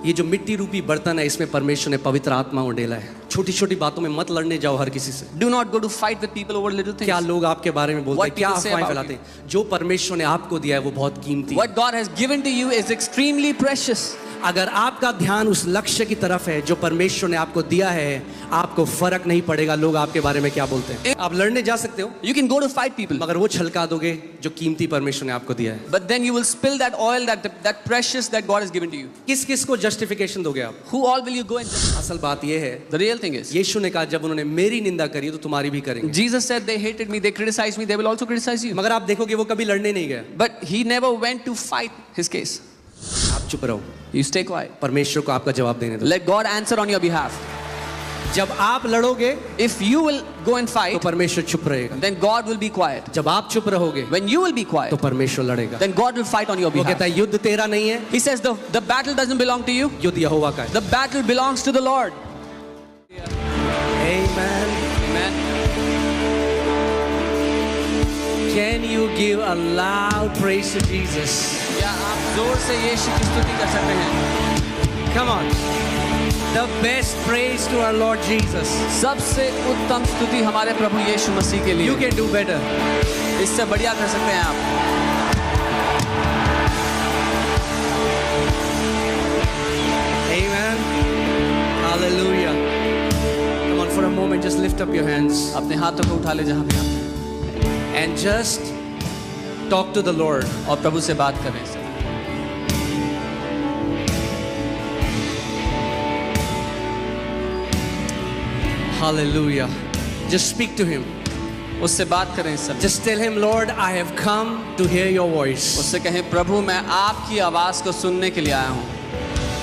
ये जो मिट्टी रूपी बर्तन है, इसमें परमेश्वर ने पवित्र आत्मा उंडेला है। छोटी छोटी बातों में मत लड़ने जाओ हर किसी से। Do not go to fight with people over little things. क्या लोग आपके बारे में बोलते हैं, What क्या people say अफवाहें about फैलाते हैं। जो परमेश्वर ने आपको दिया है वो बहुत कीमती है। What God has given to you is extremely precious. अगर आपका ध्यान उस लक्ष्य की तरफ है जो परमेश्वर ने आपको दिया है, आपको फर्क नहीं पड़ेगा लोग आपके बारे में क्या बोलते हैं। आप लड़ने जा सकते हो, You can go to fight people, मगर वो छलका दोगे जो कीमती परमेश्वर ने आपको दिया है। but then you will spill that oil, that precious that God has given to you. किस किस को जस्टिफिकेशन दोगे आप? Who all will you go and justify? असल बात ये है, The real thing is, यीशु ने कहा जब उन्होंने मेरी निंदा करी तो तुम्हारी भी करेंगे। Jesus said they hated me, they criticized me, they will also criticize you. मगर आप देखोगे वो कभी लड़ने नहीं गया। But he never went to fight his case. आप चुप रहो, You stay quiet. परमेश्वर को आपका जवाब देने दो। Let God answer on your behalf. जब आप लड़ोगे If you will go and तो fight, परमेश्वर चुप रहेगा। then God will be quiet. जब आप चुप रहोगे When you will be तो quiet, परमेश्वर लड़ेगा। then God will fight on your वो behalf. कहता है युद्ध तेरा नहीं है, He says the battle doesn't belong to you. युद्ध यहोवा का है। The battle belongs to the Lord. Amen. Amen. Can you give a loud praise to Jesus? क्या आप जोर से यीशु की स्तुति कर सकते हैं? Come on. The best praise to our Lord Jesus. सबसे उत्तम स्तुति हमारे प्रभु यीशु मसीह के लिए। You can do better. इससे बढ़िया कर सकते हैं आप। Amen. Hallelujah. Come on, for a moment, just lift up your hands अपने हाथों को उठा ले जहाँ भी आप हैं and just talk to the Lord. और प्रभु से बात करें। Hallelujah. Just speak to Him. उससे बात करें इस समय। Just tell Him, Lord, I have come to hear your voice. उससे कहें प्रभु मैं आपकी आवाज को सुनने के लिए आया हूँ।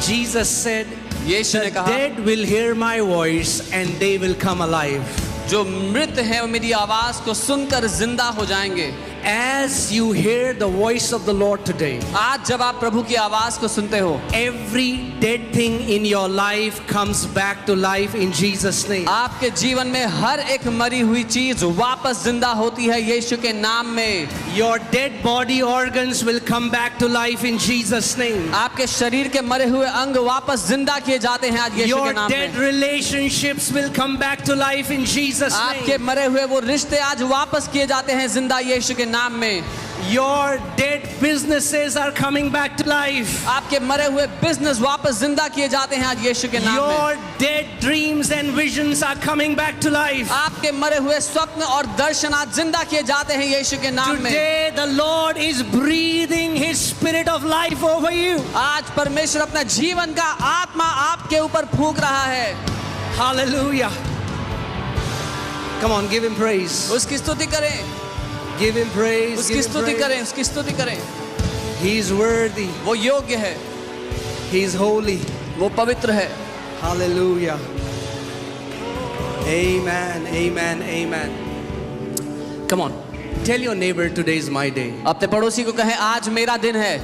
Jesus said, यीशु ने the कहा dead will hear my voice and they will come alive. जो मृत हैं वो मेरी आवाज को सुनकर जिंदा हो जाएंगे। As you hear the voice of the Lord today, आज जब आप प्रभु की आवाज को सुनते हो, every dead thing in your life comes back to life in Jesus' name. आपके जीवन में हर एक मरी हुई चीज वापस जिंदा होती है यीशु के नाम में। Your dead body organs will come back to life in Jesus' name. आपके शरीर के मरे हुए अंग वापस जिंदा किए जाते हैं आज यीशु के Your नाम dead में। relationships will come back to life in Jesus' आपके name. मरे हुए वो रिश्ते आज वापस किए जाते हैं जिंदा यीशु के नाम में। Your dead businesses are coming back to life. आपके मरे हुए बिजनेस वापस जिंदा किए जाते हैं आज यीशु के नाम में। Your dead dreams and visions are coming back to life. आपके मरे हुए स्वप्न और दर्शन आज जिंदा किए जाते हैं यीशु के नाम में। Today the Lord is breathing His spirit of life over you. आज परमेश्वर अपना जीवन का आत्मा आपके ऊपर फूंक रहा है। Hallelujah. Come on, give Him praise. उसकी स्तुति करें, Give Him praise. उसकी Give Him स्तुति praise. करें, उसकी स्तुति करें। He is worthy. वो योग्य है, He is holy. वो पवित्र है। Hallelujah. Amen. Amen. Amen. Come on. Tell your neighbor today is my day. अपने पड़ोसी को कहें आज मेरा दिन है।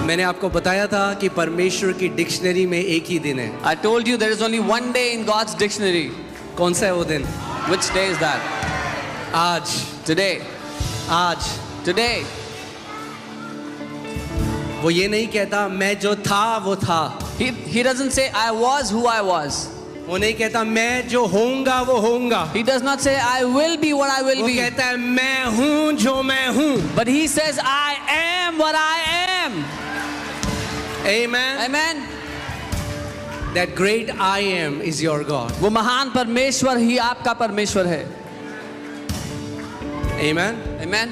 मैंने आपको बताया था कि परमेश्वर की डिक्शनरी में एक ही दिन है। I told you there is only one day in God's dictionary. कौन सा है वो दिन? Which day is that? आज। Today. आज। Today. वो ये नहीं कहता मैं जो था वो था। He doesn't say I was who I was. वो नहीं कहता मैं जो होऊंगा वो होऊंगा। He does not say I will be what I will वो be. कहता है मैं हूँ जो मैं हूँ। But he says I am what I am. Amen. Amen. That great I am is your God. वो महान परमेश्वर ही आपका परमेश्वर है। Amen. Amen.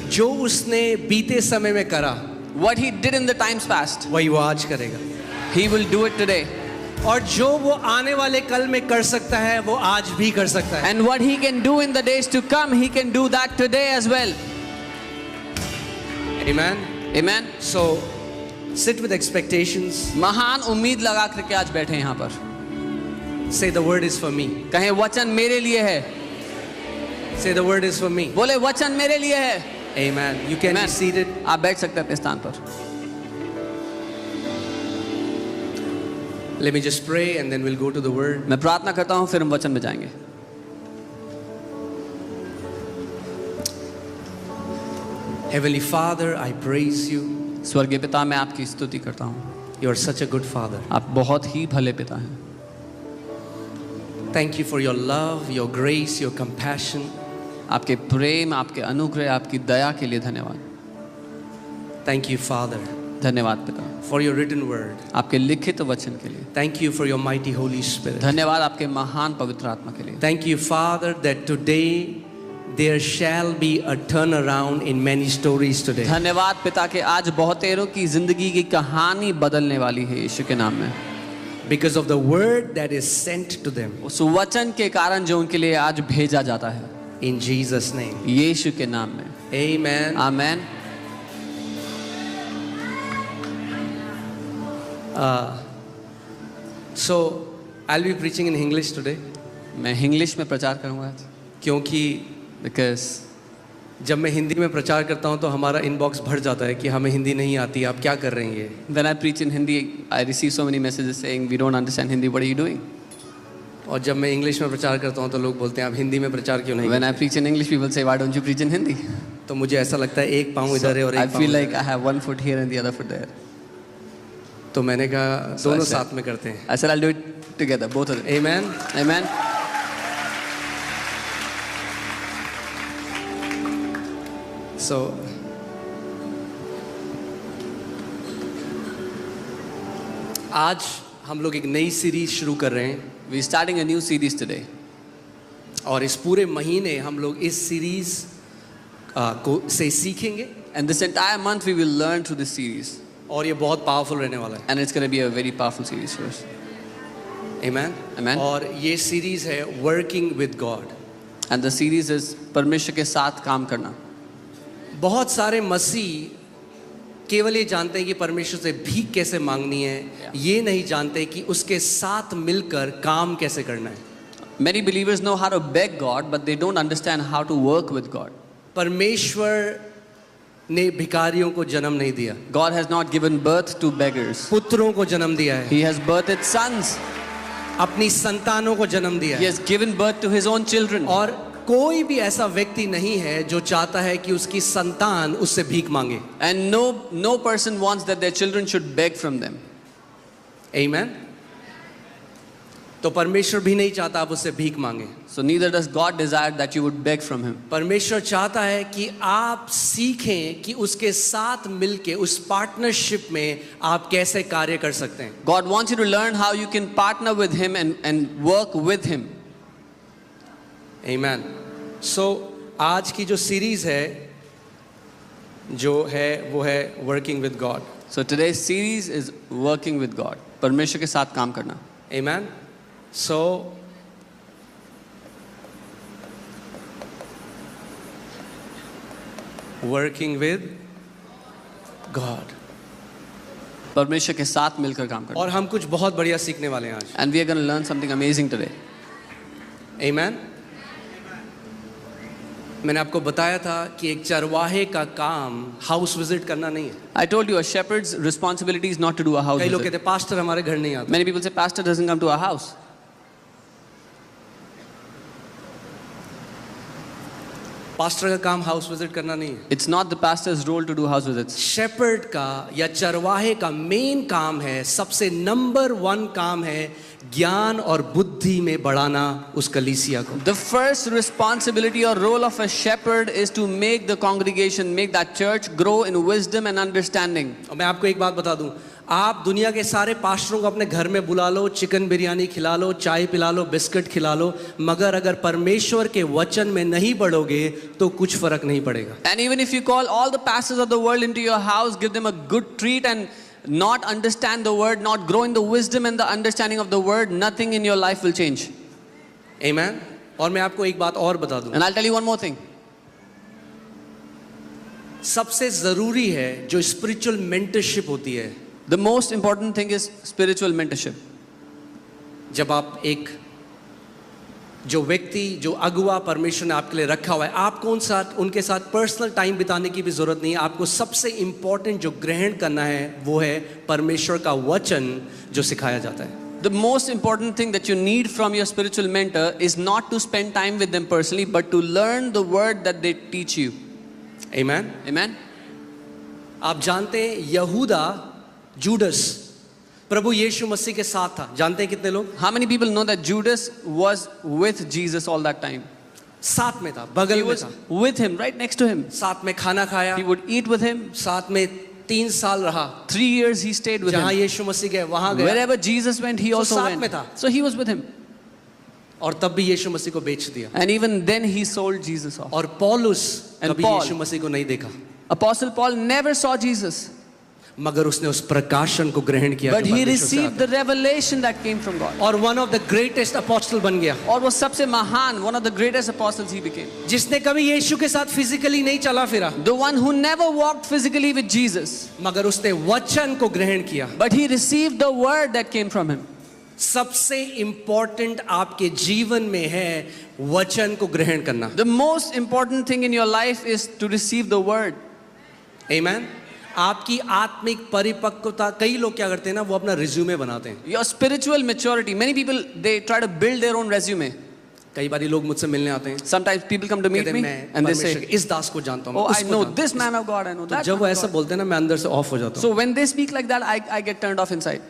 जो उसने बीते समय में करा What he did in the times past, वही वो आज करेगा। he will do it today. और जो वो आने वाले कल में कर सकता है वो आज भी कर सकता है। And what he can do in the days to come, he can do that today as well. Amen. Amen. So sit with expectations. महान उम्मीद लगा करके आज बैठे हैं यहाँ पर। Say the word is for me. कहें वचन मेरे लिए है। Say the word is for me. बोले वचन मेरे लिए है। Amen. You can be Amen. seated. आप बैठ सकते हैं अपने स्थान पर। Let me just pray and then we'll go to the word. मैं प्रार्थना करता हूँ फिर हम वचन में जाएंगे। Heavenly Father, I praise you. स्वर्गीय पिता, मैं आपकी स्तुति करता हूँ। You are such a good Father. आप बहुत ही भले पिता हैं। Thank you for your love, your grace, your compassion. आपके प्रेम, आपके अनुग्रह, आपकी दया के लिए धन्यवाद। Thank you, Father, धन्यवाद पिता, for your written word. आपके लिखित वचन के लिए। Thank you for your mighty Holy Spirit. धन्यवाद आपके महान पवित्र आत्मा के लिए। Thank you, Father, that today there shall be a turnaround in many stories today. धन्यवाद पिता के आज बहुतेरों की जिंदगी की कहानी बदलने वाली है यीशु के नाम में, Because of the word that is sent to them. उस वचन के कारण जो उनके लिए आज भेजा जाता है, In Jesus' name. यीशु के नाम में। Amen. Amen. So, I'll be preaching in English today. मैं इंग्लिश में प्रचार करूंगा आज, क्योंकि बिकॉज जब मैं हिंदी में प्रचार करता हूँ तो हमारा इनबॉक्स भर जाता है कि हमें हिंदी नहीं आती, आप क्या कर रहे हैं। when I preach in Hindi, I receive so many messages saying we don't understand Hindi, what are you doing? और जब मैं इंग्लिश में प्रचार करता हूँ तो लोग बोलते हैं आप हिंदी में प्रचार क्यों नहीं When I preach in English, people say why don't you preach in Hindi? तो मुझे ऐसा लगता है एक पाँव इधर है और I एक पाँव feel उधर like I have one foot here and the other foot there. है। तो मैंने कहा So I दोनों said- साथ में करते हैं। I said I'll do it together, both of them. Amen. Amen. So, आज हम लोग एक नई सीरीज शुरू कर रहे हैं We're starting a new series today. और इस पूरे महीने हम लोग इस सीरीज को से सीखेंगे And this entire month we will learn through this series. और ये बहुत पावरफुल रहने वाला है। And it's going to be a very powerful series for us. Amen. Amen. और ये सीरीज है working with God. And the series is परमेश्वर के साथ काम करना। बहुत सारे मसीह केवल ये जानते हैं कि परमेश्वर से भीख कैसे मांगनी है, ये नहीं जानते कि उसके साथ मिलकर काम कैसे करना है। Many believers know how to beg God, but they don't understand how to work with God. परमेश्वर ने भिखारियों को जन्म नहीं दिया, God has not given birth to beggars. पुत्रों को जन्म दिया है, He has birthed sons. अपनी संतानों को जन्म दिया He है। has given birth to his own children. और कोई भी ऐसा व्यक्ति नहीं है जो चाहता है कि उसकी संतान उससे भीख मांगे। And no person wants that their children should beg from them. Amen. तो परमेश्वर भी नहीं चाहता आप उससे भीख मांगे। So neither does God desire that you would beg from him. परमेश्वर चाहता है कि आप सीखें कि उसके साथ मिलके उस पार्टनरशिप में आप कैसे कार्य कर सकते हैं। God wants you to learn how you can partner with him and work with him. Amen. So आज की जो सीरीज है जो है वो है working with God. So today's series is working with God. परमेश्वर के साथ काम करना. Amen. So working with God. परमेश्वर के साथ मिलकर काम करना. और हम कुछ बहुत बढ़िया सीखने वाले हैं आज। And we are going to learn something amazing today. Amen. मैंने आपको बताया था कि एक चरवाहे का काम हाउस विजिट करना नहीं है। I told you a shepherd's responsibility is not to do a house कई लोग visit. कहते हैं पास्टर हमारे घर नहीं आता। Many people say pastor doesn't come to our house. Pastor का काम हाउस विजिट करना नहीं है। It's not the pastor's role to do house visits. Shepherd का या चरवाहे का मेन काम है, सबसे नंबर 1 काम है ज्ञान और बुद्धि में बढ़ाना उस कलीसिया को। The first responsibility or role of a shepherd is to make the congregation, make that church grow in wisdom and understanding. और मैं आपको एक बात बता दूं, आप दुनिया के सारे पास्टरों को अपने घर में बुला लो, चिकन बिरयानी खिला लो, चाय पिला लो, बिस्किट खिला लो, मगर अगर परमेश्वर के वचन में नहीं बढ़ोगे तो कुछ फर्क नहीं पड़ेगा। And even if you call all the pastors of the world into your house, give them a good treat and not understand the word, not grow in the wisdom and the understanding of the word, nothing in your life will change. Amen. और मैं आपको एक बात और बता दूं, And I'll tell you one more thing. सबसे जरूरी है जो स्पिरिचुअल मेंटरशिप होती है। The most important thing is spiritual mentorship. जब आप एक जो व्यक्ति जो अगुआ परमेश्वर ने आपके लिए रखा हुआ है, आपको उनके साथ पर्सनल टाइम बिताने की भी जरूरत नहीं है। आपको सबसे इंपॉर्टेंट जो ग्रहण करना है वो है परमेश्वर का वचन जो सिखाया जाता है। The most important thing that you need from your spiritual mentor is not to spend time with them personally, but to learn the word that they teach you. Amen. Amen. आप जानते हैं यहूदा जूडस प्रभु यीशु मसीह के साथ था, जानते हैं कितने लोग? How many people know that Judas was with Jesus all that time? साथ में था, He बगल में was था, with him, right next to him. साथ में खाना खाया, He would eat with him. साथ में 3 साल रहा, 3 years he stayed with जहाँ him. यीशु मसीह गए वहां गया, Wherever Jesus went, he So also साथ went. में था. So he was with him. और तब भी यीशु मसीह को बेच दिया. And even then he sold Jesus off. और पौलुस And कभी Paul. यीशु मसीह को नहीं देखा, Apostle Paul never saw Jesus, मगर उसने उस प्रकाशन को ग्रहण किया but जो he परमेश्वर से received आता the revelation that came from God. है. और one of the greatest apostle बन गया, और वो सबसे महान, one of the greatest apostles he became. जिसने कभी यीशु के साथ फिजिकली नहीं चला फिरा, The one who never walked physically with Jesus, मगर उसने वचन को ग्रहण किया. but he received the word that came from him. सबसे इंपॉर्टेंट आपके जीवन में है वचन को ग्रहण करना. The most important thing in your life is to receive the word. आमेन. आपकी आत्मिक परिपक्वता, कई लोग क्या करते हैं ना, वो अपना रिज्यूमे बनाते हैं. Your spiritual maturity. Many people, they try to build their own resume. कई बार लोग मुझसे मिलने आते हैं, Sometimes people come to meet कहते me हैं मैं and they परमेश्वर say, के इस दास को जानता हूँ, oh, I उसको know जानता हूँ. this man of God, I know तो that जब man वो of ऐसा God. बोलते हैं ना, मैं अंदर से ऑफ हो जाता हूँ. So when they speak like that, I get turned off inside.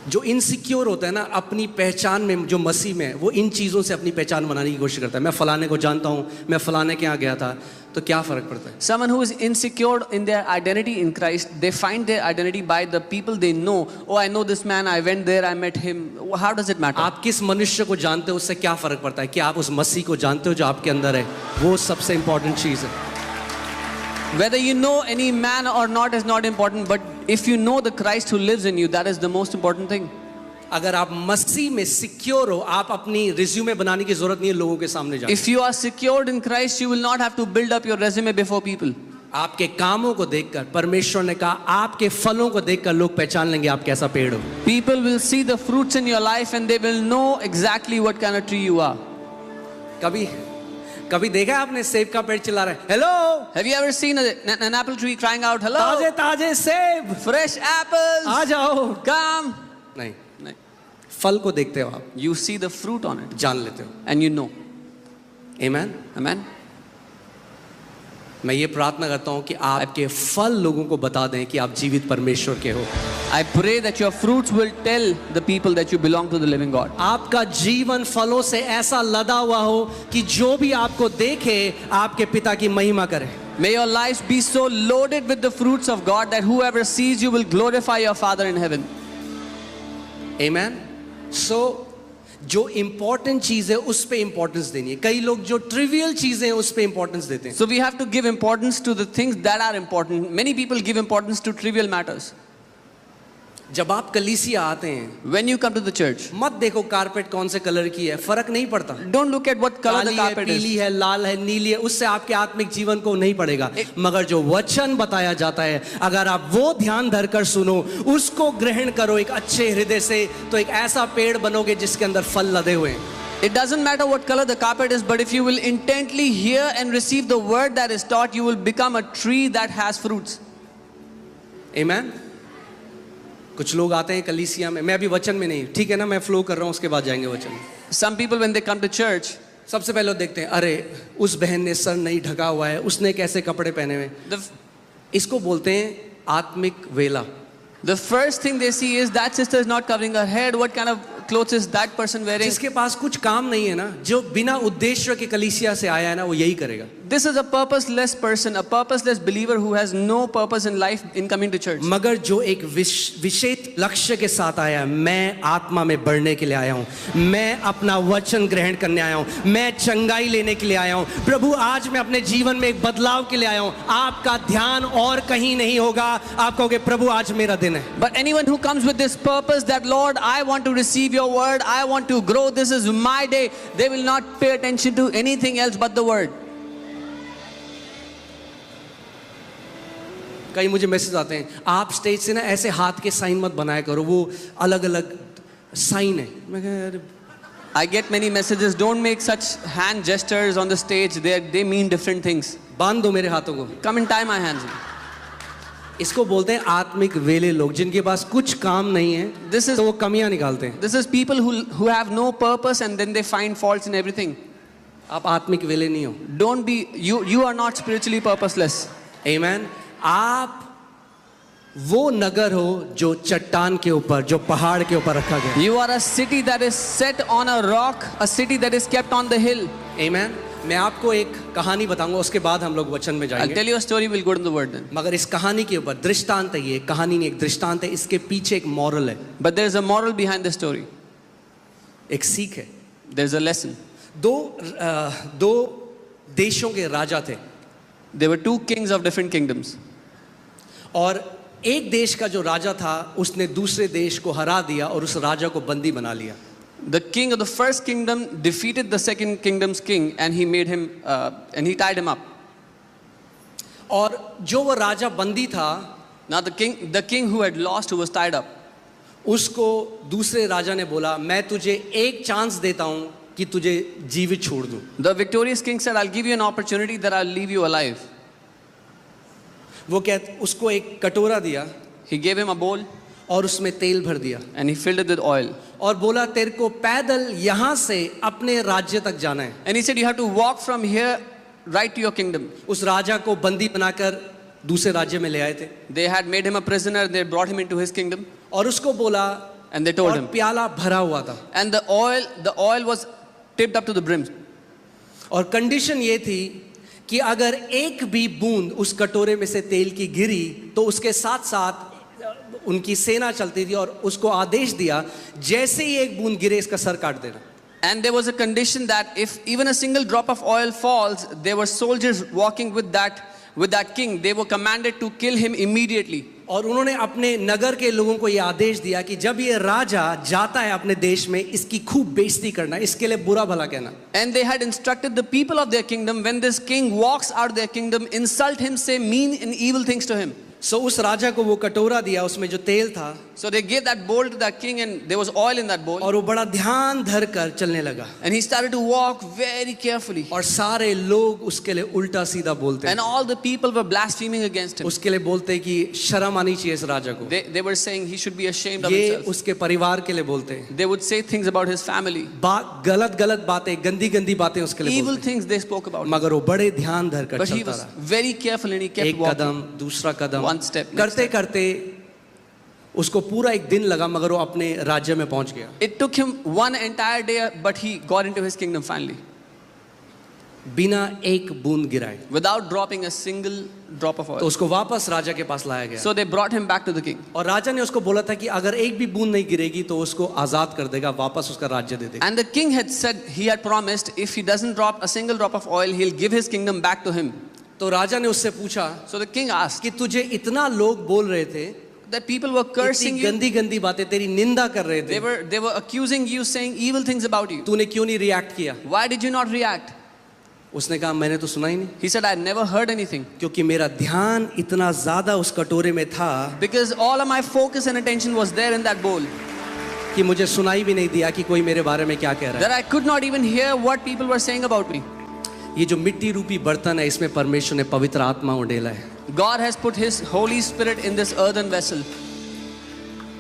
जो इनसिक्योर होता है ना अपनी पहचान में, जो मसीह में है, वो इन चीज़ों से अपनी पहचान बनाने की कोशिश करता है. मैं फलाने को जानता हूँ, मैं फलाने के यहाँ गया था, तो क्या फर्क पड़ता है? Someone who is insecure in their identity in Christ, they find their identity by the people they know. Oh, I know this man, I went there, I met him. How does it matter? आप किस मनुष्य को जानते हो उससे क्या फर्क पड़ता है? कि आप उस मसीह को जानते हो जो आपके अंदर है, वो सबसे इंपॉर्टेंट चीज़ है. Whether you know any man or not is not important, but if you know the Christ who lives in you, that is the most important thing. अगर आप मसीह में सिक्योर हो, आप अपनी रिज्यूमे बनाने की जरूरत नहीं है लोगों के सामने जाने. If you are secured in Christ, you will not have to build up your resume before people. आपके कामों को देखकर, परमेश्वर ने कहा आपके फलों को देखकर लोग पहचान लेंगे आप कैसा पेड़ हो. People will see the fruits in your life and they will know exactly what kind of tree you are. कभी देखा है आपने सेब का पेड़ चिल्ला रहा है, hello, Have you ever seen an apple tree crying out, hello? ताजे ताजे सेब, Fresh apples! आ जाओ. Come! नहीं, No. फल को देखते हो आप, You see the fruit on it जान लेते हो. and you know. Amen. Amen? मैं ये प्रार्थना करता हूँ कि आपके फल लोगों को बता दें कि आप जीवित परमेश्वर के हो. I pray that your fruits will tell the people that you belong to the living God. आपका जीवन फलों से ऐसा लदा हुआ हो कि जो भी आपको देखे आपके पिता की महिमा करे. May your lives be so loaded with the fruits of God that whoever sees you will glorify your Father in heaven. आमेन. सो जो इंपॉर्टेंट चीज है उस पे इंपॉर्टेंस देनी है. कई लोग जो ट्रिवियल चीजें हैं उस पे इंपॉर्टेंस देते हैं. So we have to give importance to the things that are important. Many people give importance to trivial matters. जब आप कलीसिया आते हैं, When you come to the church, मत देखो कारपेट कौन से कलर की है, फर्क नहीं पड़ता. don't look at what color the काली है, carpet पीली is. है, लाल है, नीली है, उससे आपके आत्मिक जीवन को नहीं पड़ेगा. मगर जो वचन बताया जाता है, अगर आप वो ध्यान धरकर सुनो, उसको ग्रहण करो एक अच्छे हृदय से, तो एक ऐसा पेड़ बनोगे जिसके अंदर फल लदे हुए हैं. It doesn't matter what color the carpet is, but if you will intently hear and receive the word that is taught, you will become a tree that has fruits. आमेन. कुछ लोग आते हैं कलीसिया में, मैं अभी वचन में नहीं, ठीक है ना, मैं फ्लो कर रहा हूँ, उसके बाद जाएंगे वचन में. Some people when they come to church, सबसे पहले वो देखते हैं, अरे उस बहन ने सर नहीं ढका हुआ है, उसने कैसे कपड़े पहने हुए. the, इसको बोलते हैं आत्मिक वेला. the first thing they see is that sister is not covering her head. What kind of clothes is that person wearing? जिसके पास कुछ काम नहीं है ना, जो बिना उद्देश्य के कलीसिया से आया है ना, वो यही करेगा. This is a purposeless person, a purposeless believer who has no purpose in life in coming to church. मगर जो एक विशेष लक्ष्य के साथ आया है, मैं आत्मा में बढ़ने के लिए आया हूँ, मैं अपना वचन ग्रहण करने आया हूँ, मैं चंगाई लेने के लिए आया हूँ, प्रभु आज मैं अपने जीवन में एक बदलाव के लिए आया हूँ. आपका ध्यान और कहीं नहीं होगा, आप कहोगे प्रभु आज मेरा दिन है. But anyone who comes with this purpose that Lord, I want to receive your word, I want to grow, this is my day, they will not pay attention to anything else but the word. कई मुझे message आते हैं, आप stage से ना ऐसे हाथ के साइन मत बनाया करो, वो अलग अलग साइन है. मैं कहा यार, I get many messages, don't make such hand gestures on the stage, they mean different things. बांध दो मेरे हाथों को. Come and tie my hands. इसको बोलते हैं आत्मिक वेले लोग, जिनके पास कुछ काम नहीं है, This is- तो वो कमियां निकालते हैं. This is people who have no purpose and then they find faults in everything. आप आत्मिक वेले नहीं हो। Don't be, you are not spiritually purposeless. आमेन। आप वो नगर हो जो चट्टान के ऊपर, जो पहाड़ के ऊपर रखा गया। You are a city that is set on a rock, a city that is kept on the hill. आमेन। मैं आपको एक कहानी बताऊंगा, उसके बाद हम लोग वचन में I'll जाएंगे। tell you a story, we'll go to the word then. मगर इस कहानी के ऊपर दृष्टांत है, ये कहानी नहीं, एक दृष्टांत है, इसके पीछे एक मॉरल है, But there is a moral behind the story. एक सीख है। There's a lesson. दो देशों के राजा थे, There were two kings of different kingdoms. और एक देश का जो राजा था उसने दूसरे देश को हरा दिया और उस राजा को बंदी बना लिया। The king of the first kingdom defeated the second kingdom's king, and he made him, and he tied him up. और जो वो राजा बंदी था, Now the king who had lost, who was tied up, उसको दूसरे राजा ने बोला, मैं तुझे एक चांस देता हूं कि तुझे जीवित छोड़ दूं। the victorious king said, I'll give you an opportunity that I'll leave you alive. वो उसको एक कटोरा दिया He gave him a bowl और उसमें तेल भर दिया and he filled it with oil. और बोला, तेरे को पैदल यहां से अपने राज्य तक जाना है। And he said, you have to walk from here right to your kingdom. उस राजा को बंदी बनाकर दूसरे राज्य में ले आए थे They had made him a prisoner, they brought him into his kingdom, और उसको बोला, and they told और him. प्याला भरा हुआ था And the oil was tipped up to the brim. और कंडीशन ये थी कि अगर एक भी बूंद उस कटोरे में से तेल की गिरी तो उसके साथ साथ उनकी सेना चलती थी और उसको आदेश दिया, जैसे ही एक बूंद गिरे इसका सर काट देना। And there was a condition that if even a single drop of oil falls, there were soldiers walking with that king. They were commanded to kill him immediately. और उन्होंने अपने नगर के लोगों को ये आदेश दिया कि जब ये राजा जाता है अपने देश में, इसकी खूब बेइज्जती करना, इसके लिए बुरा भला कहना। And they had instructed the people of their kingdom, when this king walks out of their kingdom, insult him, say mean and evil things to him. सो उस राजा को वो कटोरा दिया, उसमें जो तेल था, So they gave that bowl to that king, and there was oil in that bowl. और वो बड़ा ध्यान धर कर चलने लगा And he started to walk very carefully. और सारे लोग उसके लिए उल्टा सीधा बोलते And all the people were blaspheming against him. उसके लिए बोलते कि शर्म आनी चाहिए इस राजा को। They were saying he should be ashamed of ये himself. उसके परिवार के लिए बोलते हैं, They would say things about his family. गलत बातें, गंदी बातें उसके लिए Evil बोलते things they spoke about हैं। him. मगर वो बड़े ध्यान धर कर But he चलता was रहा, very careful and he kept एक walking. कदम दूसरा कदम One step, next करते करते उसको पूरा एक दिन लगा, मगर वो अपने राज्य में पहुंच गया। It took him one entire day, but he got into his kingdom finally, बिना एक बूंद गिराए। without dropping a single drop of तो oil. उसको वापस राजा के पास लाया गया So they brought him back to the king. और राजा ने उसको बोला था कि अगर एक भी बूंद नहीं गिरेगी तो उसको आजाद कर देगा, वापस उसका राज्य दे देगा। And the king had said, he had promised, if he doesn't drop a single drop of oil, he'll give his kingdom back to him. तो राजा ने उससे पूछा So the king asked, कि तुझे इतना लोग बोल रहे थे, that people were cursing इतनी you, गंदी गंदी बातें तेरी निंदा कर रहे थे, they were accusing you, saying evil things about you. तूने क्यों नहीं रिएक्ट किया? Why did you not react? उसने कहा, मैंने तो सुना ही नहीं, He said, I never heard anything, क्योंकि मेरा ध्यान इतना ज्यादा उस कटोरे में था because all of my focus and attention was there in that bowl, कि मुझे सुनाई भी नहीं दिया कि कोई मेरे बारे में क्या कह रहा that I could not even hear what people were saying about me. है। ये जो मिट्टी रूपी बर्तन है, इसमें परमेश्वर ने पवित्र आत्मा उड़ेला है। God has put his Holy Spirit in this earthen vessel.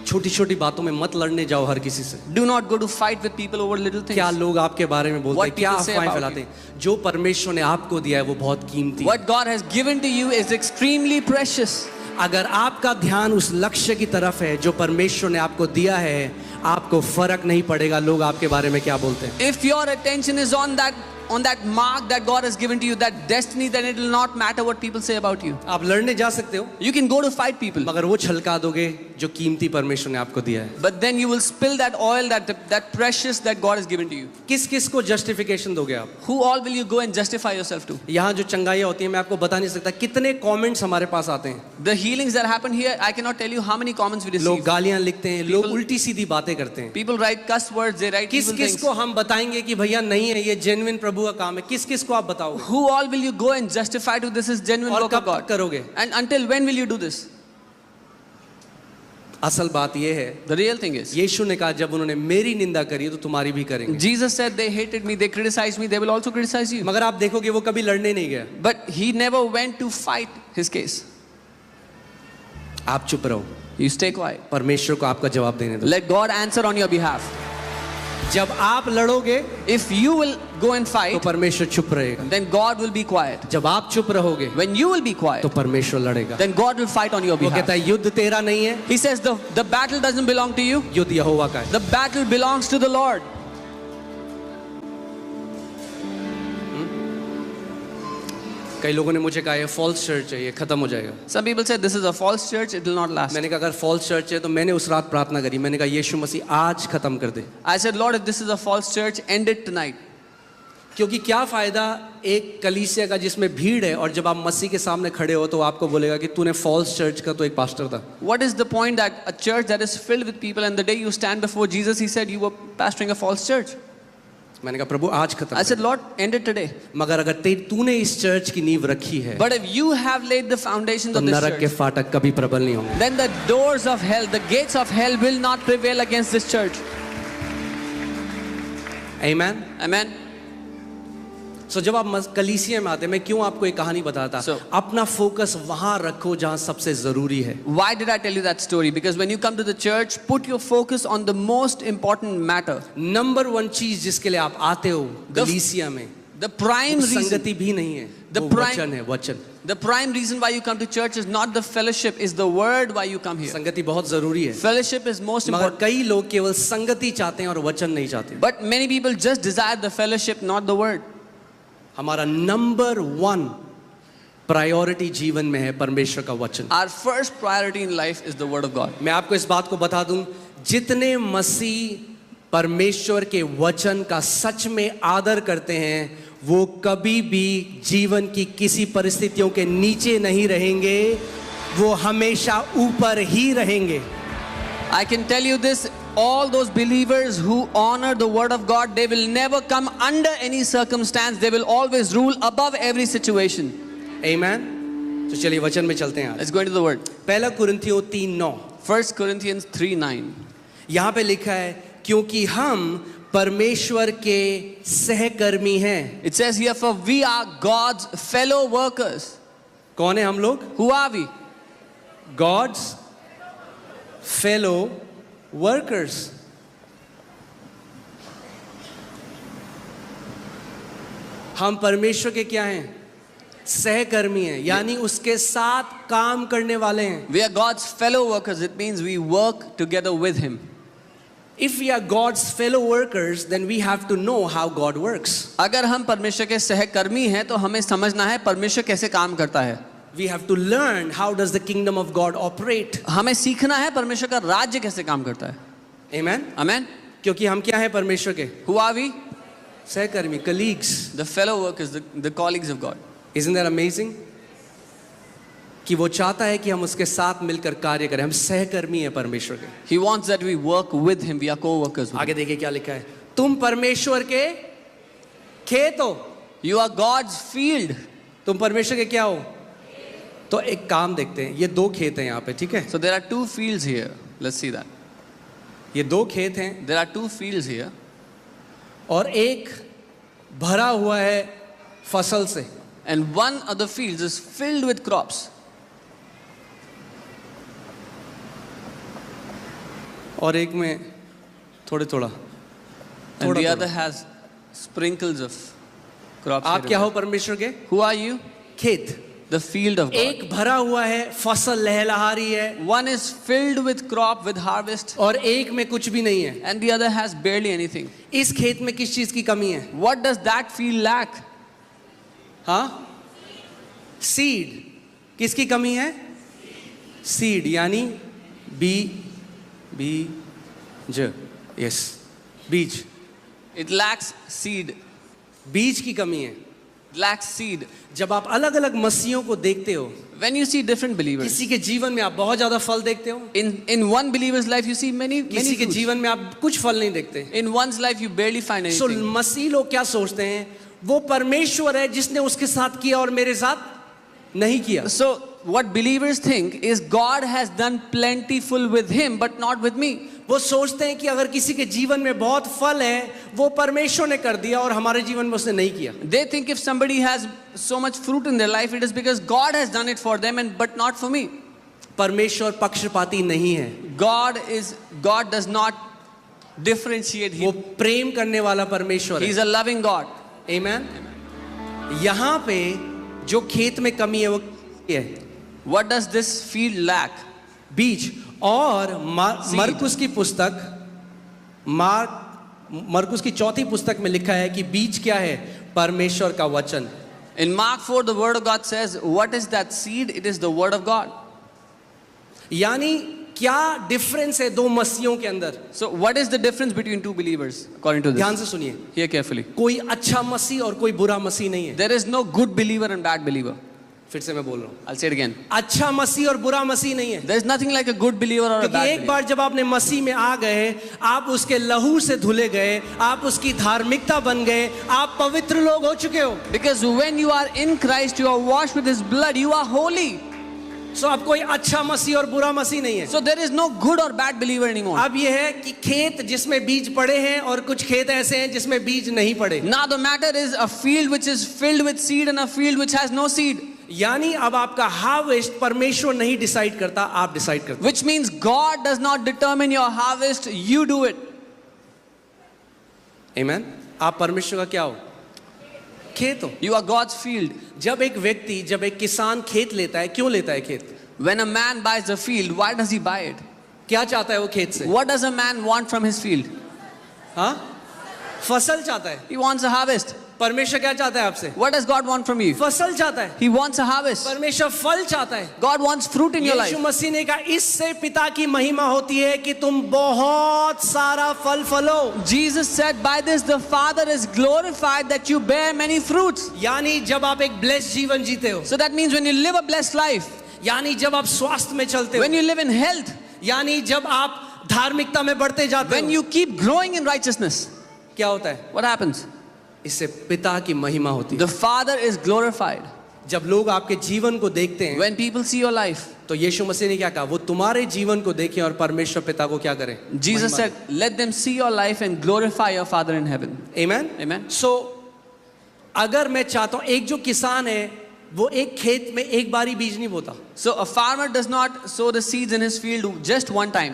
छोटी छोटी बातों में मत लड़ने जाओ हर किसी से। Do not go to fight with people over little things. क्या लोग आपके बारे में बोलते हैं, What क्या people say अफवाहें about फैलाते हैं, जो परमेश्वर ने आपको दिया है वो बहुत कीमती है। What God has given to you is extremely precious. अगर आपका ध्यान उस लक्ष्य की तरफ है जो परमेश्वर ने आपको दिया है, आपको फर्क नहीं पड़ेगा लोग आपके बारे में क्या बोलते हैं। If your attention is on that mark that God has given to you, that destiny, then it will not matter what people say about you. आप लड़ने जा सकते हो, You can go to fight people, मगर वो छलका दोगे जो कीमती परमेश्वर ने आपको दिया है। but then you will spill that oil, that precious that God has given to you. किस किस को जस्टिफिकेशन दोगे आप? Who all will you go and justify yourself to? यहाँ जो चंगाइयाँ होती हैं, मैं आपको बता नहीं सकता कितने कमेंट्स हमारे पास आते हैं। The healings that happen here, I cannot tell you how many comments we लोग receive. गालियाँ लिखते हैं, लोग People- उल्टी सीधी बातें करते हैं। People write cuss words, they write किस evil किस things. को हम बताएंगे कि भैया नहीं है, ये जेन्युइन प्रभु का काम है? किस किस को आप बताओगे? Who all will you go and justify to this is genuine और work of कब God? तक करोगे? And until when will you do this? असल बात ये है, The real thing is, यीशु ने कहा जब उन्होंने मेरी निंदा करी तो तुम्हारी भी करेंगे। Jesus said they hated me, they criticized me, they will also criticize you. मगर आप देखोगे वो कभी लड़ने नहीं गया। But he never went to fight his case. आप चुप रहो, You stay quiet. परमेश्वर को आपका जवाब देने दो। Let God answer on your behalf. जब आप लड़ोगे If you will go and तो fight, परमेश्वर चुप रहेगा, then God will be quiet. जब आप चुप रहोगे When you will be quiet, तो परमेश्वर लड़ेगा। then God will fight on your वो कहता behalf. है युद्ध तेरा नहीं है, He says the battle doesn't belong to you. युद्ध यहोवा का है। The battle belongs to the Lord. कई लोगों ने मुझे कहा ये फॉल्स चर्च है, ये खत्म हो जाएगा। Some people say this is a false church, it will not last. मैंने कहा अगर फॉल्स चर्च है तो मैंने उस रात प्रार्थना करी, मैंने कहा यीशु मसीह आज खत्म कर दे। I said, Lord, if this is a false church, end it tonight. क्योंकि क्या फायदा एक कलीसिया का जिसमें भीड़ है और जब आप मसीह के सामने खड़े हो तो आपको बोलेगा कि तूने फॉल्स चर्च का तो एक पास्टर था। What is the point that a church that is filled with people and the day you stand before Jesus, he said you were pastoring a false church. मैंने कहा प्रभु आज खत्म I कर said, Lord, end it today. दे। मगर अगर तूने इस church की नींव रखी है But if you have laid the foundations तो of this नरक के church, फाटक कभी प्रबल नहीं होंगे। then the doors of hell, the gates of hell will not prevail against this church. आमीन। Amen. सो जब आप कलीसिया में आते हैं, मैं क्यों आपको एक कहानी बताता, अपना फोकस वहां रखो जहां सबसे जरूरी है। Why did I tell you that story? Because when you come to the church, put your focus on the most important matter. Number 1 चीज जिसके लिए आप आते हो कलीसिया में, The prime reason, संगति भी नहीं है, The वो prime- वचन है, वचन। the prime reason why you come to church is not the fellowship, is the word why you come here. संगति बहुत जरूरी है, Fellowship is most मगर important. कई लोग केवल संगति चाहते हैं और वचन नहीं चाहते। But many people just desire the fellowship, not the word. हमारा नंबर 1 प्रायोरिटी जीवन में है परमेश्वर का वचन। Our first priority in life is the word of God. मैं आपको इस बात को बता दूं, जितने मसीह परमेश्वर के वचन का सच में आदर करते हैं वो कभी भी जीवन की किसी परिस्थितियों के नीचे नहीं रहेंगे, वो हमेशा ऊपर ही रहेंगे। I can tell you this, all those believers who honor the word of God, they will never come under any circumstance. They will always rule above every situation. आमीन। तो चलिए वचन में चलते हैं। Let's go into the word. पहला कुरिन्थियों 3:9, 1 Corinthians 3:9. यहाँ पे लिखा है क्योंकि हम परमेश्वर के सहकर्मी हैं। It says here, for we are God's fellow workers. कौन है हम लोग? Who are we? God's fellow workers। हम परमेश्वर के क्या हैं? सहकर्मी हैं, यानी उसके साथ काम करने वाले हैं। We are God's fellow workers. It means we work together with Him. If we are God's fellow workers, then we have to know how God works. अगर हम परमेश्वर के सहकर्मी हैं तो हमें समझना है परमेश्वर कैसे काम करता है। We have to learn how does the kingdom of God operate. हमें सीखना है परमेश्वर का राज्य कैसे काम करता है। Amen? Amen. क्योंकि हम क्या हैं परमेश्वर के? Who are we? सहकर्मी, colleagues. The fellow workers, the colleagues of God. Isn't that amazing? कि वो चाहता है कि हम उसके साथ मिलकर कार्य करें, हम सहकर्मी हैं परमेश्वर के। He wants that we work with Him. We are co-workers with Him. आगे देखिए क्या लिखा है, तुम परमेश्वर के खेत हो। You are God's field. तुम परमेश्वर के क्या हो? तो एक काम देखते हैं, ये 2 खेत हैं यहाँ पे, ठीक है? So there are 2 fields here. Let's see that. ये 2 खेत हैं There are 2 fields here. और एक भरा हुआ है फसल से, And one of the fields is filled with crops. और एक में थोड़ा थोड़ा And the थोड़ा other has sprinkles of crops. आप here क्या and हो परमेश्वर के? there. Who are you? खेत। The field of God. एक भरा हुआ है, फसल लहलहा रही है, One is filled with crop, with harvest, और एक में कुछ भी नहीं है। and the other has barely anything. इस खेत में किस चीज की कमी है? What does that field lack? हाँ, सीड। किसकी कमी है? सीड, यानी बीज, यस, बीज। It lacks seed. बीज की कमी है। It lacks seed. जब आप अलग अलग मसीहों को देखते हो, When you see different believers, किसी के जीवन में आप बहुत ज्यादा फल देखते हो, in one believer's life you see many किसी के fruits. जीवन में आप कुछ फल नहीं देखते। In one's life you barely find so anything. मसीह लोग क्या सोचते हैं, वो परमेश्वर है जिसने उसके साथ किया और मेरे साथ नहीं किया। So what believers think is God has done plentiful with him but not with me. वो सोचते हैं कि अगर किसी के जीवन में बहुत फल है वो परमेश्वर ने कर दिया और हमारे जीवन में उसने नहीं किया। They think if somebody has so much fruit in their life it is because God has done it for them and but not for me. परमेश्वर पक्षपाती नहीं है। God does not differentiate. वो He, प्रेम करने वाला परमेश्वर he's है। a loving God. आमेन। यहाँ पे जो खेत में कमी है वो ये है, What does this field lack? बीज। और Seed. मरकुस की पुस्तक मरकुस की चौथी पुस्तक में लिखा है कि बीज क्या है? परमेश्वर का वचन। In Mark 4, the word of God says, what is that seed? It is the word of God. यानी क्या डिफरेंस है दो मसीहों के अंदर? So what is the difference between two believers according to ध्यान this? से सुनिए, Hear carefully. कोई अच्छा मसीह और कोई बुरा मसीह नहीं है। There is no good believer and bad believer. फिर से मैं बोल रहा हूँ, I'll say it again. अच्छा मसीह और बुरा मसीह नहीं है। There is nothing like a good believer or a क्योंकि bad एक believer. बार जब आपने मसीह में आ गए, आप उसके लहू से धुले गए, आप उसकी धार्मिकता बन गए, आप पवित्र लोग हो चुके हो। Because when you are in Christ, you are washed with His blood, you are holy. सो अब कोई अच्छा मसीह और बुरा मसीह नहीं है। So there is no good or bad believer anymore. अब यह है कि खेत जिसमें बीज पड़े हैं और कुछ खेत ऐसे हैं जिसमें बीज नहीं पड़े। Now the matter is a field which is filled with seed and a field which has no seed. यानी अब आपका हार्वेस्ट परमेश्वर नहीं डिसाइड करता, आप डिसाइड करते। Which means God does not determine your harvest, you do it. आमेन। आप परमेश्वर का क्या हो? खेत हो। You are God's field. जब एक किसान खेत लेता है, क्यों लेता है खेत? When a man buys a field, why does he buy it? क्या चाहता है वो खेत से? What does a man want from his field? हाँ, फसल चाहता है। He wants a harvest. परमेश्वर क्या चाहता है आपसे? What does God want from you? फसल चाहता है। He wants a harvest. परमेश्वर फल चाहता है। God wants fruit in your Yeshu life. मसीह ने कहा इससे पिता की महिमा होती है कि तुम बहुत सारा फल फलो। Jesus said, by this the Father is glorified that you bear many fruits. यानी जब आप एक ब्लेस्ड जीवन जीते हो, So that means when you live a blessed life, यानी जब आप स्वास्थ्य में चलते when हो, you live in health, यानी जब आप धार्मिकता में बढ़ते जाते when हो, you keep growing in righteousness, क्या होता है? what happens? इससे पिता की महिमा होती है। The Father is glorified. जब लोग आपके जीवन को देखते हैं, When people see your life, तो यीशु मसीह ने क्या कहा? वो तुम्हारे जीवन को देखें और परमेश्वर पिता को क्या करें? Jesus said, let them see your life and glorify your Father in heaven. Amen. Amen. सो अगर मैं चाहता हूं, एक जो किसान है वो एक खेत में एक बारी बीज नहीं बोता। So a farmer does not sow the seeds in his field just one time.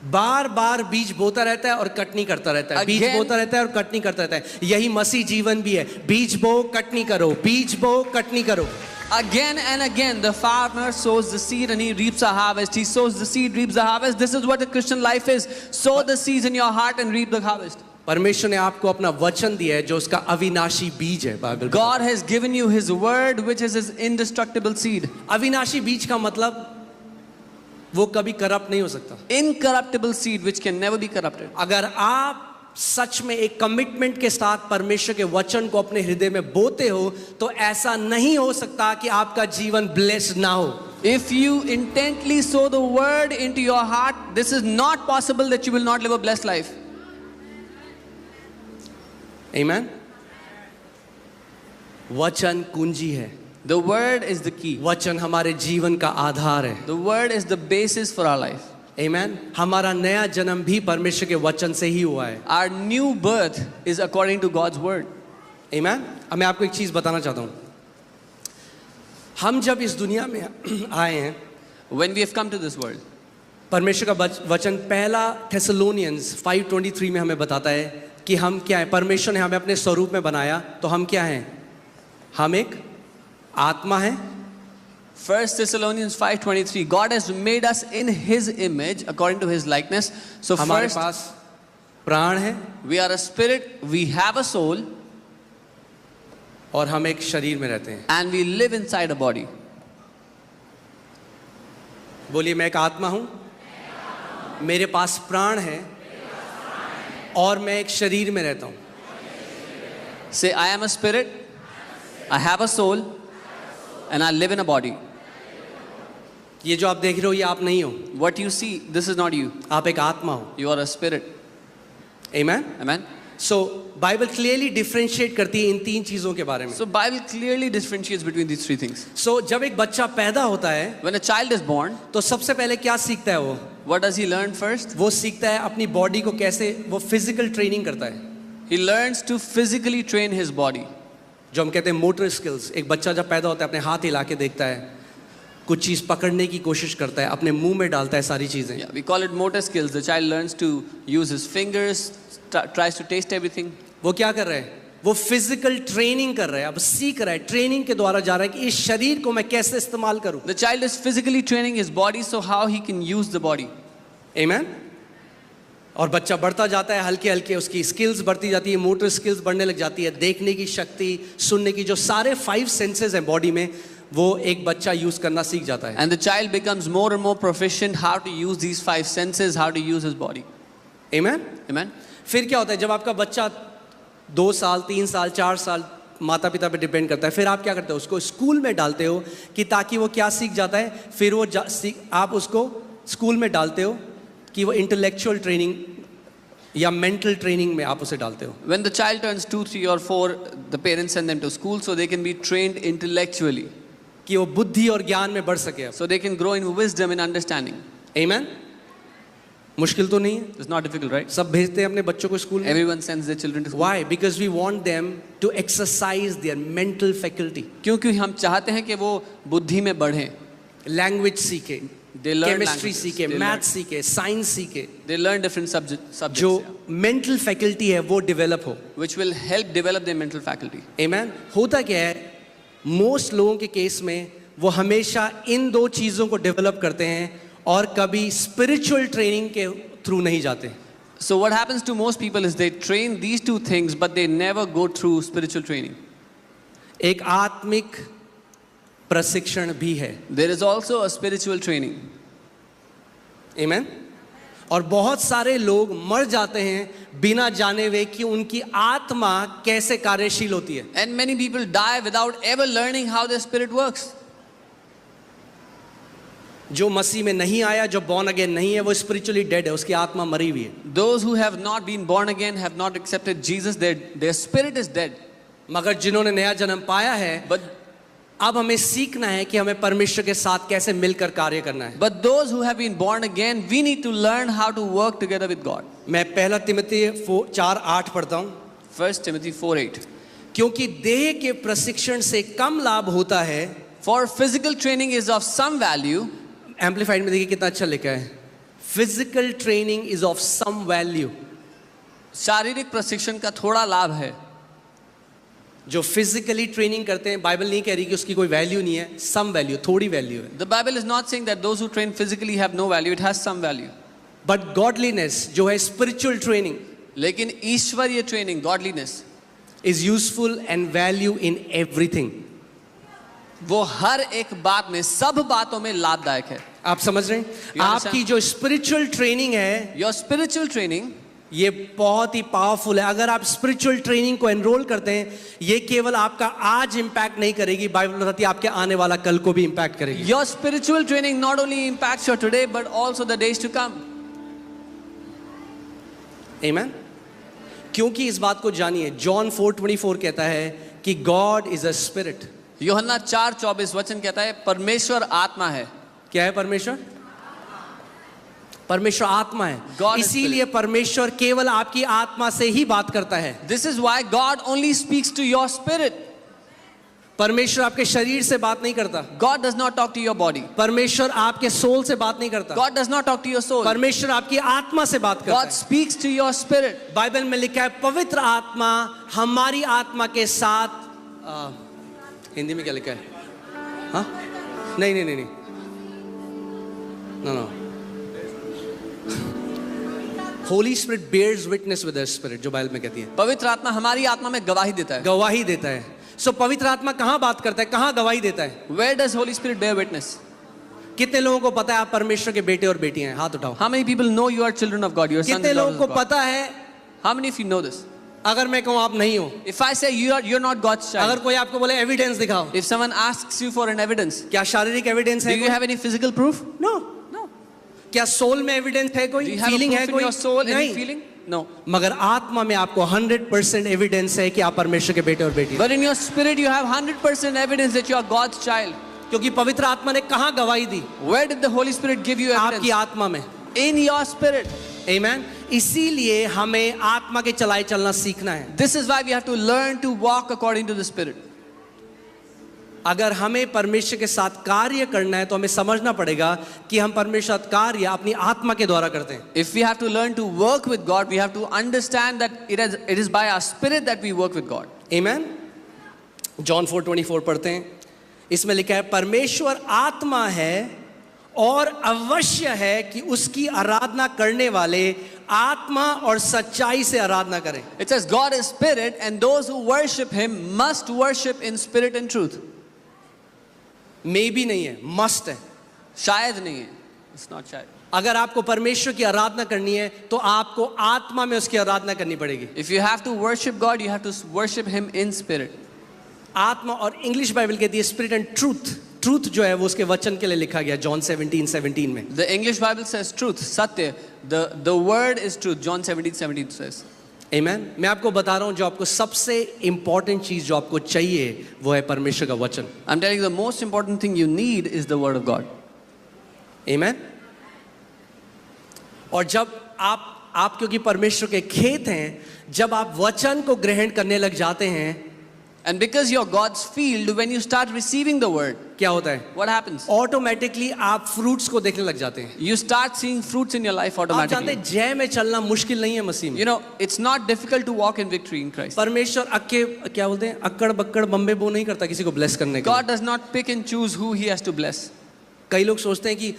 बार बार बीज बोता रहता है और कटनी करता रहता है, बीज Again- बोता रहता है और कटनी करता रहता है। यही मसीह जीवन भी है, बीज बो कटनी करो, बीज बो कटनी करो। Again and again, the farmer sows the seed and he reaps a harvest. He sows the seed, reaps the harvest. This is what the Christian life is. Sow the seeds in your heart and reap the harvest. परमेश्वर ने आपको अपना वचन दिया है जो उसका अविनाशी बीज है। Bible God has given you His word, which is His indestructible seed. अविनाशी बीज का मतलब वो कभी करप्ट नहीं हो सकता। Incorruptible seed, which can never be corrupted. अगर आप सच में एक कमिटमेंट के साथ परमेश्वर के वचन को अपने हृदय में बोते हो तो ऐसा नहीं हो सकता कि आपका जीवन ब्लेस्ड ना हो। If you intently sow the word into your heart, this is not possible that you will not live a blessed life. आमेन। वचन कुंजी है, The word is the key. वचन हमारे जीवन का आधार है। The word is the basis for our life. आमेन। हमारा नया जन्म भी परमेश्वर के वचन से ही हुआ है। Our new birth is according to God's word. आमेन। अब मैं आपको एक चीज बताना चाहता हूं, हम जब इस दुनिया में आए हैं, When we have come to this world, परमेश्वर का वचन पहला थेसलोनियंस 5:23 में हमें बताता है कि हम क्या है। परमेश्वर ने हमें अपने स्वरूप में बनाया, तो हम क्या हैं? हम एक आत्मा है। 1 Thessalonians 5:23, God has made us in His image according to His likeness. So हमारे first, पास प्राण है we are a spirit, we have a soul, और हम एक शरीर में रहते हैं। and we live inside a body. बोलिए, मैं एक आत्मा हूं, मेरे पास प्राण है और मैं एक शरीर में रहता हूं। Say, I am a spirit, I have a soul, and I live in a body. ये जो आप देख रहे हो ये आप नहीं हो, What you see, this is not you. आप एक आत्मा हो। You are a spirit. Amen. Amen. So Bible clearly differentiate करती है इन तीन चीजों के बारे में। So Bible clearly differentiates between these three things. सो जब एक बच्चा पैदा होता है When a child is born, तो सबसे पहले क्या सीखता है वो? what does he learn first? वो सीखता है अपनी बॉडी को कैसे, वो फिजिकल ट्रेनिंग करता है, He learns to physically train his body. जो हम कहते हैं मोटर स्किल्स। एक बच्चा जब पैदा होता है अपने हाथ हिला के देखता है, कुछ चीज़ पकड़ने की कोशिश करता है, अपने मुंह में डालता है सारी चीज़ें. Yeah, we call it motor skills. The child learns to use his fingers, tries to taste everything. वो क्या कर रहा है? वो फिजिकल ट्रेनिंग कर रहा है, अब सीख रहा है, ट्रेनिंग के द्वारा जा रहा है कि इस शरीर को मैं कैसे इस्तेमाल करूं. The child is physically training his body, so how he can use the body. Amen? और बच्चा बढ़ता जाता है, हल्के हल्के उसकी स्किल्स बढ़ती जाती है, मोटर स्किल्स बढ़ने लग जाती है, देखने की शक्ति, सुनने की, जो सारे 5 सेंसेस हैं बॉडी में, वो एक बच्चा यूज करना सीख जाता है. And the child becomes more and more proficient how to use these 5 senses, how to use his body. Amen? Amen? फिर क्या होता है जब आपका बच्चा 2 साल, 3 साल, 4 साल, माता पिता पे डिपेंड करता है, फिर आप क्या करते हो? उसको स्कूल में डालते हो कि ताकि वो क्या सीख जाता है, फिर वो आप उसको स्कूल में डालते हो कि वो इंटेलेक्चुअल ट्रेनिंग या मेंटल ट्रेनिंग में आप उसे डालते हो. When the child turns 2, 3 or 4, the parents send them to school so they can be trained intellectually. कि वो बुद्धि और ज्ञान में बढ़ सके. So they can grow in wisdom and understanding. Amen? मुश्किल तो नहीं है? It's not difficult, right? सब भेजते हैं अपने बच्चों को स्कूल में. Everyone sends their children to school. Why? Because we want them to exercise their mental faculty. क्योंकि हम चाहते हैं कि वो बुद्धि में बढ़ें. लैंग्वेज सीखे, They learn केमिस्ट्री languages. सीखे, They मैथ learn- सीखे, साइंस सीखे, They learn different subjects, जो मेंटल फैकल्टी है वो डेवलप हो. which will help develop their mental faculty. Amen? होता क्या है, मोस्ट लोगों के केस में वो हमेशा इन 2 चीज़ों को डेवलप करते हैं और कभी स्पिरिचुअल ट्रेनिंग के थ्रू नहीं जाते. So what happens to most people is they train these 2 things, but they never go through spiritual training. एक आत्मिक प्रशिक्षण भी है. There is also a spiritual training. Amen? और बहुत सारे लोग मर जाते हैं बिना जाने हुए कि उनकी आत्मा कैसे कार्यशील होती है. And many people die without ever learning how their spirit works. जो मसीह में नहीं आया, जो बॉर्न अगेन नहीं है, वो स्पिरिचुअली डेड है, उसकी आत्मा मरी हुई है. Those who have not been born again, have not accepted Jesus, their spirit is dead. मगर जिन्होंने नया जन्म पाया है, But अब हमें सीखना है कि हमें परमेश्वर के साथ कैसे मिलकर कार्य करना है. those who have been born again, we need to learn how to work together with God. मैं 1 तिमोथी 4:8 पढ़ता हूँ. 1 Timothy 4:8. क्योंकि देह के प्रशिक्षण से कम लाभ होता है. For physical training is of some value. Amplified में देखिए कितना अच्छा लिखा है. Physical training is of some value. शारीरिक प्रशिक्षण का थोड़ा लाभ है. जो फिजिकली ट्रेनिंग करते हैं, बाइबल नहीं कह रही कि उसकी कोई वैल्यू नहीं है, सम वैल्यू, थोड़ी वैल्यू है. The Bible is not saying that those who train physically have no value. It has some value. But godliness जो है स्पिरिचुअल ट्रेनिंग लेकिन ईश्वरीय training, godliness, is useful and value in everything. वो हर एक बात में, सब बातों में लाभदायक है. आप समझ रहे हैं? You understand? आपकी जो स्पिरिचुअल ट्रेनिंग है, Your spiritual training, ये बहुत ही पावरफुल है. अगर आप स्पिरिचुअल ट्रेनिंग को एनरोल करते हैं, ये केवल आपका आज इंपैक्ट नहीं करेगी, बाइबल बताती है आपके आने वाला कल को भी इंपैक्ट करेगी. your spiritual training not only impacts your today but also the days to come. आमेन? क्योंकि इस बात को जानिए, जॉन 4:24 कहता है कि गॉड इज अ स्पिरिट. यूहन्ना 4:24 वचन कहता है परमेश्वर आत्मा है. क्या है परमेश्वर? परमेश्वर आत्मा है. God is इसीलिए परमेश्वर केवल आपकी आत्मा से ही बात करता है. This is why God only speaks to your spirit. परमेश्वर आपके शरीर से बात नहीं करता. God does not talk to your body. परमेश्वर आपके सोल से बात नहीं करता. God does not talk to your soul. परमेश्वर आपकी आत्मा से बात करता God है. speaks to your spirit. Bible में लिखा है पवित्र आत्मा हमारी आत्मा के साथ हिंदी में क्या लिखा है? हाँ, नहीं no. Holy spirit bears witness with the spirit, जो बाइबल में कहती है. पवित्र आत्मा हमारी आत्मा में गवाही देता है. गवाही देता है. सो पवित्र आत्मा कहाँ बात करता है, कहाँ गवाही देता है? Where does Holy Spirit bear witness? कितने लोगों को पता है आप परमेश्वर के बेटे और बेटियां हैं? हाथ उठाओ. How many people know you are children of God? You are sons कितने and लोगों daughters को of God? पता है? How many of you know this? अगर मैं कहूँ आप नहीं हो, If I say you're not God's अगर child, कोई आपको बोले एविडेंस दिखाओ, if someone asks you for an evidence, क्या शारीरिक एविडेंस do है? you have any physical proof? नो. No. क्या सोल में एविडेंस है? Do कोई you have a फीलिंग है? proof in कोई your soul? Any नहीं. feeling? No. मगर आत्मा में आपको 100% एविडेंस है कि आप परमेश्वर के बेटे और बेटी हैं. But in your spirit you have 100% evidence that you are God's child. क्योंकि पवित्र आत्मा ने कहाँ गवाही दी? Where did the Holy Spirit give you आपकी evidence? आत्मा में. In your spirit. आमेन. इसीलिए हमें आत्मा के चलाए चलना सीखना है. This is why we have to learn to walk according to the Spirit. अगर हमें परमेश्वर के साथ कार्य करना है तो हमें समझना पड़ेगा कि हम परमेश्वर के साथ कार्य अपनी आत्मा के द्वारा करते हैं. If we have to learn to work with God, we have to understand that it is by our spirit that we work with God. Amen. John 4:24 पढ़ते हैं. इसमें लिखा है परमेश्वर आत्मा है और अवश्य है कि उसकी आराधना करने वाले आत्मा और सच्चाई से आराधना करें. It says God is spirit and those who worship him must worship in spirit and truth. मे भी नहीं है, मस्ट है. शायद नहीं है. It's not शायद. अगर आपको परमेश्वर की आराधना करनी है तो आपको आत्मा में उसकी आराधना करनी पड़ेगी. If you have to worship God, you have to worship him in spirit. आत्मा, और इंग्लिश बाइबल कहती है स्पिरिट एंड ट्रूथ. ट्रूथ जो है वो उसके वचन के लिए लिखा गया जॉन 17:17 में. The English Bible says truth, satya. The word is truth. John 17:17 says. Amen. मैं आपको बता रहा हूं जो आपको सबसे इंपॉर्टेंट चीज जो आपको चाहिए वो है परमेश्वर का वचन. I'm telling you the most important thing you need is the word of God. Amen. और जब आप क्योंकि परमेश्वर के खेत हैं, जब आप वचन को ग्रहण करने लग जाते हैं, And because you're God's field, when you start receiving the word, क्या होता है? what happens? ऑटोमेटिकली आप फ्रूट्स को देखने लग जाते हैं. You start seeing fruits in your life आप जानते automatically. हैं जय में चलना मुश्किल नहीं है मसीह में. You know, it's not difficult to walk in victory in Christ. परमेश्वर क्या बोलते हैं, अक्कड़ बक्कड़ बम्बे बो नहीं करता किसी को ब्लेस करने के लिए. God does not pick and choose who he has to bless. कई लोग सोचते हैं कि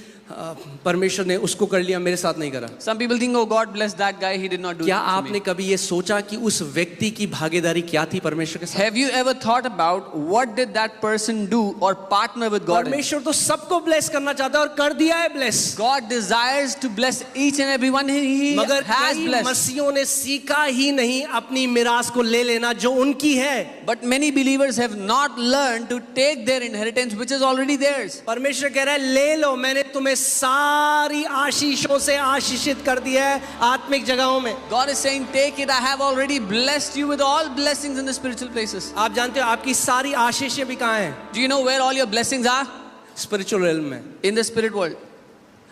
परमेश्वर ने उसको कर लिया, मेरे साथ नहीं करा. Some people think, oh, God bless that guy, he did not do क्या it to आपने me. कभी ये सोचा कि उस व्यक्ति की भागीदारी क्या थी परमेश्वर के साथ? Have you ever thought about what did that person do or partner with God in? परमेश्वर तो सबको ब्लेस करना चाहता है और कर दिया है bless. God desires to bless each and everyone he मगर has कई blessed. मसीहों ने सीखा ही नहीं अपनी मिरास को ले लेना जो उनकी है. But many believers have not learned to take their inheritance which is already theirs. परमेश्वर कह रहा है ले लो, मैंने तुम्हें सारी आशीषों से आशीषित कर दिया है आत्मिक जगहों में. God is saying, take it, I have already blessed you with all blessings in the spiritual places. आप जानते हो आपकी सारी आशीषें भी कहाँ हैं? Do you know where all your blessings are? Spiritual realm में. In the spirit world.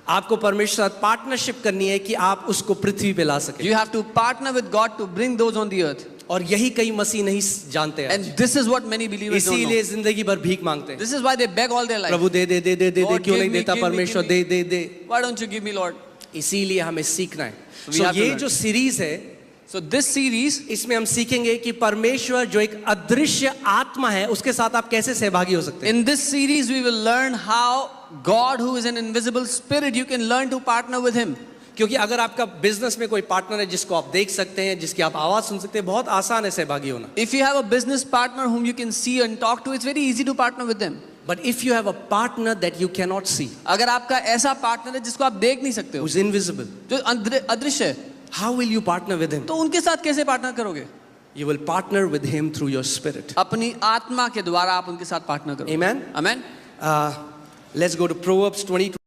आपको परमेश्वर के साथ पार्टनरशिप करनी है कि आप उसको पृथ्वी पे ला सके. You have to partner with God to bring those on the earth. और यही कई मसीह नहीं जानते हैं. And this is what many believers don't इसीलिए know. जिंदगी भर भीख मांगते हैं. This is why they beg all their life. Prabhu they they they they they they Lord, क्यों give नहीं me, देता give me, परमेश्वर? give they me. They they. Why don't you give me, Lord? इसीलिए हमें सीखना है. So we So have to ये learn. जो सीरीज है So this series, इसमें हम सीखेंगे कि परमेश्वर जो एक अदृश्य आत्मा है उसके साथ आप कैसे सहभागी हो सकते हैं. in this series we will learn how God, who is an invisible spirit, you can learn to partner with him. क्योंकि अगर आपका बिजनेस में कोई पार्टनर है जिसको आप देख सकते हैं, जिसकी आप आवाज सुन सकते हैं, बहुत आसान है सहभागी होना. If you have a business partner whom you can see and talk to, it's very easy to partner with them. But if you have a partner that you cannot see, अगर आपका ऐसा पार्टनर है जिसको आप देख नहीं सकते हो, who's invisible, जो अदृश्य है, how will you partner with him? तो उनके साथ कैसे पार्टनर करोगे? You will partner with him through your spirit. अपनी आत्मा के द्वारा आप उनके साथ पार्टनर करोगे. Amen. Amen. Let's go to Proverbs 20.